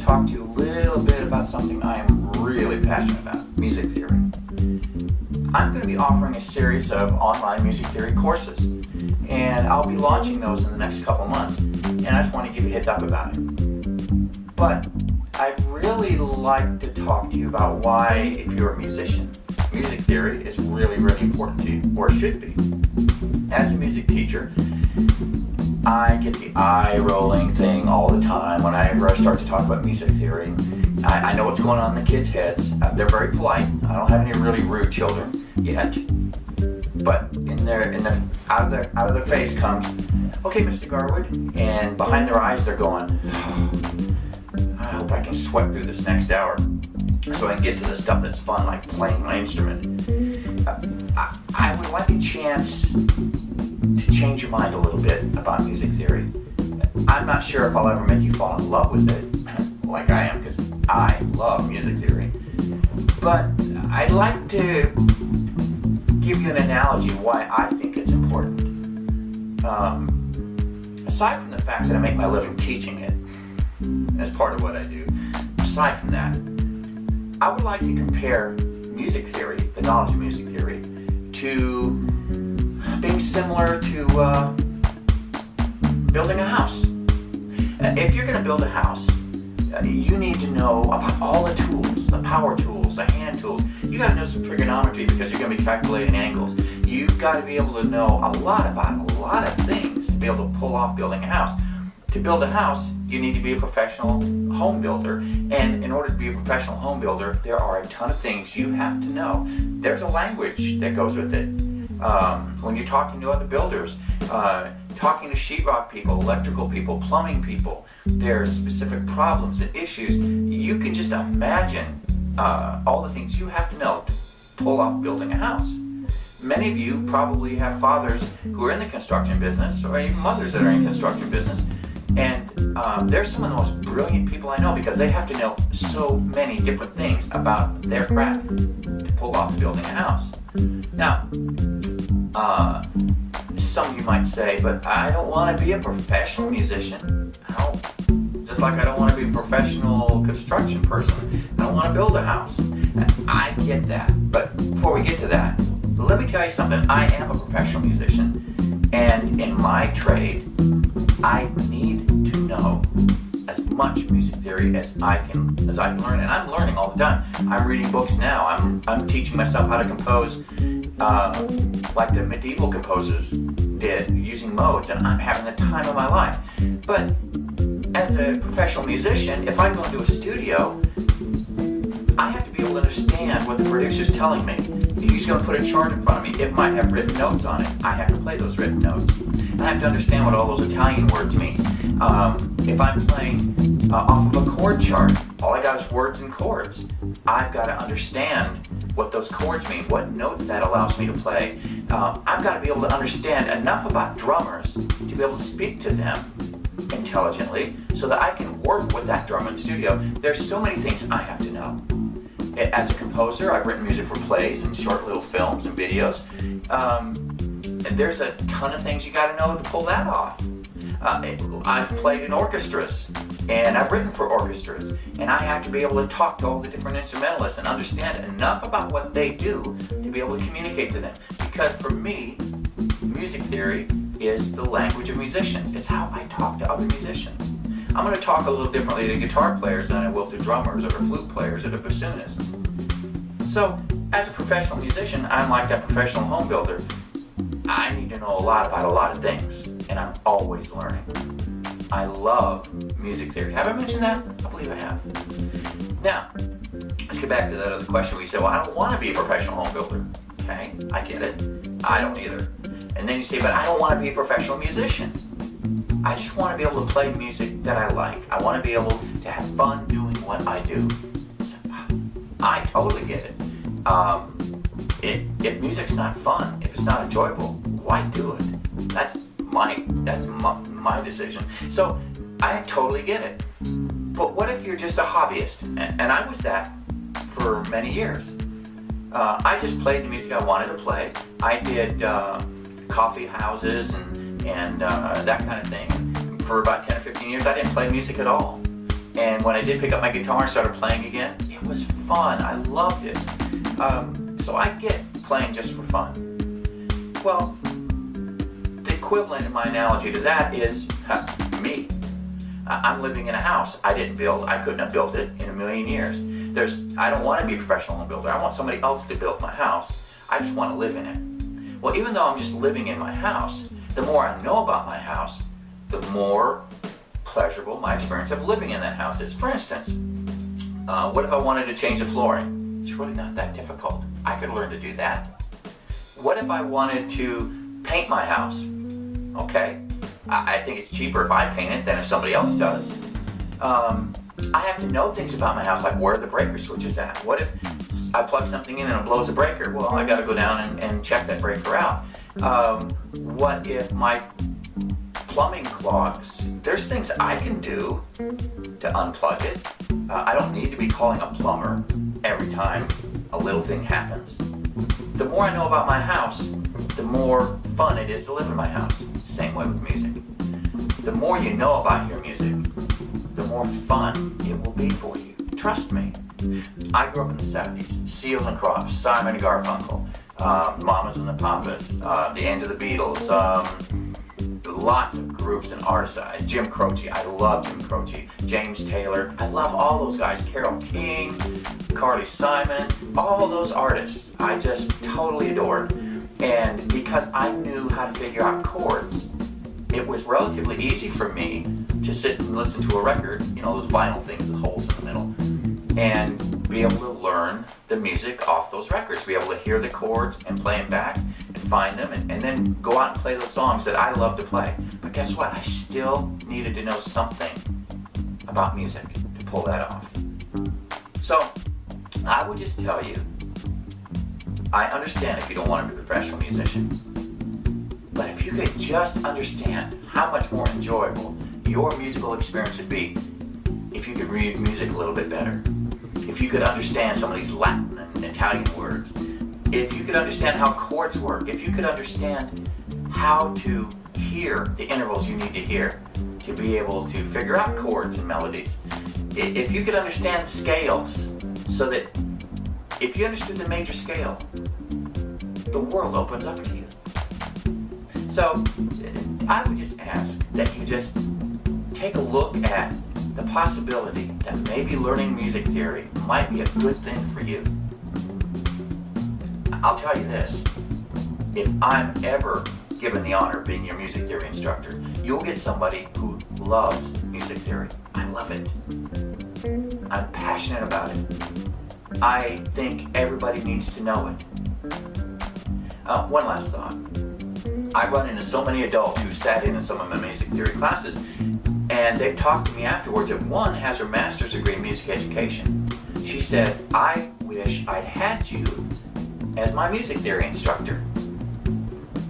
talk to you a little bit about something I am really passionate about, music theory. I'm going to be offering a series of online music theory courses, and I'll be launching those in the next couple months, and I just want to give you a heads up about it. But I'd really like to talk to you about why, if you're a musician, music theory is really, really important to you, or should be. As a music teacher, I get the eye-rolling thing all the time whenever I start to talk about music theory. I know what's going on in the kids' heads. They're very polite. I don't have any really rude children yet. But out of their face comes, "Okay, Mr. Garwood," and behind their eyes they're going, "I hope I can sweat through this next hour so I can get to the stuff that's fun, like playing my instrument." I would like a chance to change your mind a little bit about music theory. I'm not sure if I'll ever make you fall in love with it, like I am, because I love music theory. But I'd like to give you an analogy why I think it's important. Aside from the fact that I make my living teaching it, as part of what I do, aside from that, I would like to compare music theory, the knowledge of music theory, to being similar to building a house. If you're going to build a house, you need to know about all the tools, the power tools, the hand tools. You got to know some trigonometry because you're going to be calculating angles. You've got to be able to know a lot about a lot of things to be able to pull off building a house. To build a house, you need to be a professional home builder. And in order to be a professional home builder, there are a ton of things you have to know. There's a language that goes with it. When you're talking to other builders, talking to sheetrock people, electrical people, plumbing people, there's specific problems and issues. You can just imagine all the things you have to know to pull off building a house. Many of you probably have fathers who are in the construction business, or even mothers that are in the construction business, and they're some of the most brilliant people I know because they have to know so many different things about their craft to pull off building a house. Now, some of you might say, but I don't want to be a professional musician. Just like I don't want to be a professional construction person. I don't want to build a house. I get that. But before we get to that, let me tell you something. I am a professional musician, and in my trade, I need to know as much music theory as I can learn, and I'm learning all the time. I'm reading books now. I'm teaching myself how to compose like the medieval composers did, using modes, and I'm having the time of my life. But as a professional musician, if I go into a studio, I have to be able to understand what the producer's telling me. He's going to put a chart in front of me. It might have written notes on it. I have to play those written notes. I have to understand what all those Italian words mean. If I'm playing off of a chord chart, all I got is words and chords. I've got to understand what those chords mean, what notes that allows me to play. I've got to be able to understand enough about drummers to be able to speak to them intelligently so that I can work with that drummer in the studio. There's so many things I have to know. As a composer, I've written music for plays and short little films and videos. And there's a ton of things you got to know to pull that off. I've played in orchestras, and I've written for orchestras, and I have to be able to talk to all the different instrumentalists and understand enough about what they do to be able to communicate to them. Because for me, music theory is the language of musicians. It's how I talk to other musicians. I'm going to talk a little differently to guitar players than I will to drummers or to flute players or to bassoonists. So, as a professional musician, I'm like that professional home builder. I need to know a lot about a lot of things, and I'm always learning. I love music theory. Have I mentioned that? I believe I have. Now, let's get back to that other question where you say, well, I don't want to be a professional home builder. Okay, I get it. I don't either. And then you say, but I don't want to be a professional musician. I just want to be able to play music that I like. I want to be able to have fun doing what I do. I totally get it. If music's not fun, if it's not enjoyable, why do it? That's my decision. So I totally get it. But what if you're just a hobbyist? And I was that for many years. I just played the music I wanted to play. I did coffee houses and that kind of thing. For about 10 or 15 years, I didn't play music at all. And when I did pick up my guitar and started playing again, it was fun. I loved it. So I get playing just for fun. Well, the equivalent in my analogy to that is me. I'm living in a house I didn't build. I couldn't have built it in a million years. I don't want to be a professional home builder. I want somebody else to build my house. I just want to live in it. Well, even though I'm just living in my house, the more I know about my house, the more pleasurable my experience of living in that house is. For instance, what if I wanted to change the flooring? It's really not that difficult. I could learn to do that. What if I wanted to paint my house? Okay, I think it's cheaper if I paint it than if somebody else does. I have to know things about my house, like where the breaker switch is at. What if I plug something in and it blows a breaker? Well, I got to go down and check that breaker out. What if my plumbing clogs? There's things I can do to unplug it. I don't need to be calling a plumber every time a little thing happens. The more I know about my house, the more fun it is to live in my house. Same way with music. The more you know about your music, the more fun it will be for you. Trust me. I grew up in the 70s. Seals and Crofts, Simon and Garfunkel, Mamas and the Papas, the end of the Beatles, lots of groups and artists. Jim Croce, I love Jim Croce. James Taylor, I love all those guys. Carole King, Carly Simon, all those artists I just totally adored. And because I knew how to figure out chords, it was relatively easy for me to sit and listen to a record, those vinyl things with holes in the middle, and be able to learn the music off those records, be able to hear the chords and play them back and find them, and then go out and play those songs that I love to play. But guess what? I still needed to know something about music to pull that off. So I would just tell you, I understand if you don't want to be a professional musician, but if you could just understand how much more enjoyable your musical experience would be if you could read music a little bit better, if you could understand some of these Latin and Italian words, if you could understand how chords work, if you could understand how to hear the intervals you need to hear to be able to figure out chords and melodies, if you could understand scales, so that if you understood the major scale, the world opens up to you. So I would just ask that you just take a look at the possibility that maybe learning music theory might be a good thing for you. I'll tell you this, if I'm ever given the honor of being your music theory instructor, you'll get somebody who loves music theory. I love it. I'm passionate about it. I think everybody needs to know it. One last thought. I run into so many adults who sat in some of my music theory classes, and they've talked to me afterwards, and one has her master's degree in music education. She said, I wish I'd had you as my music theory instructor.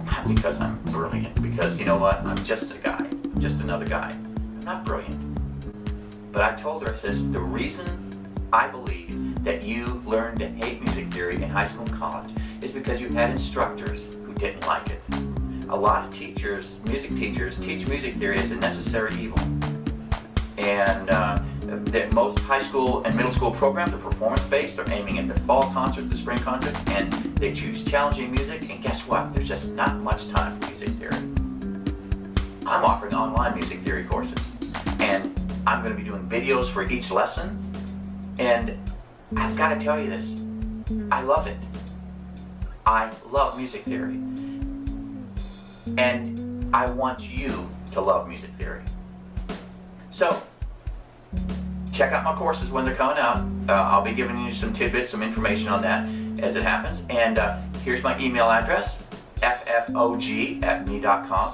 Not because I'm brilliant, because you know what, I'm just a guy, I'm just another guy. I'm not brilliant. But I told her, I says, the reason I believe that you learned to hate music theory in high school and college is because you had instructors who didn't like it. A lot of teachers, music teachers, teach music theory as a necessary evil. And most high school and middle school programs are performance-based. They're aiming at the fall concerts, the spring concerts, and they choose challenging music. And guess what? There's just not much time for music theory. I'm offering online music theory courses, and I'm going to be doing videos for each lesson. And I've got to tell you this, I love it. I love music theory. And I want you to love music theory. So, check out my courses when they're coming out. I'll be giving you some tidbits, some information on that as it happens. And here's my email address, ffog@me.com.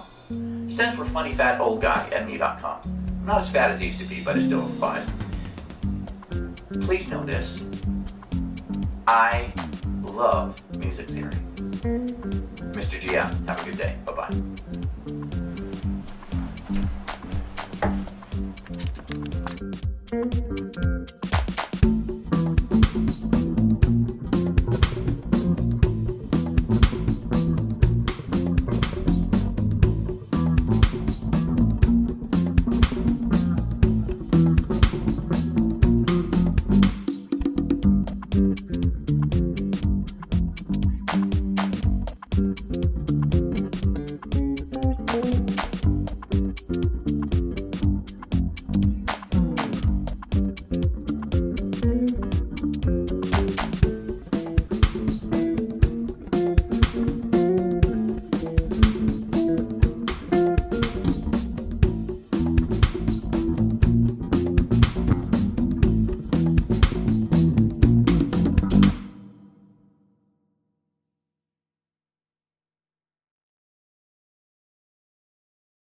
Stands for funnyfatoldguy@me.com. I'm not as fat as I used to be, but it still applies. Please know this. I love music theory. Mr. G out. Have a good day. Bye-bye.